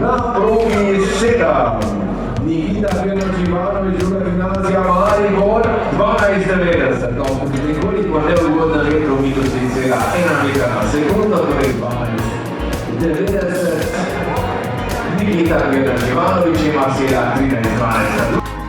Na progi 7. Nikita Živanovič Pirnat, Maribor, 12,90. Nekoliko neugodna metro minus 1,1 metra na sekundo, torej 12,90. Nikita Živanovič ima SELAK 13,12.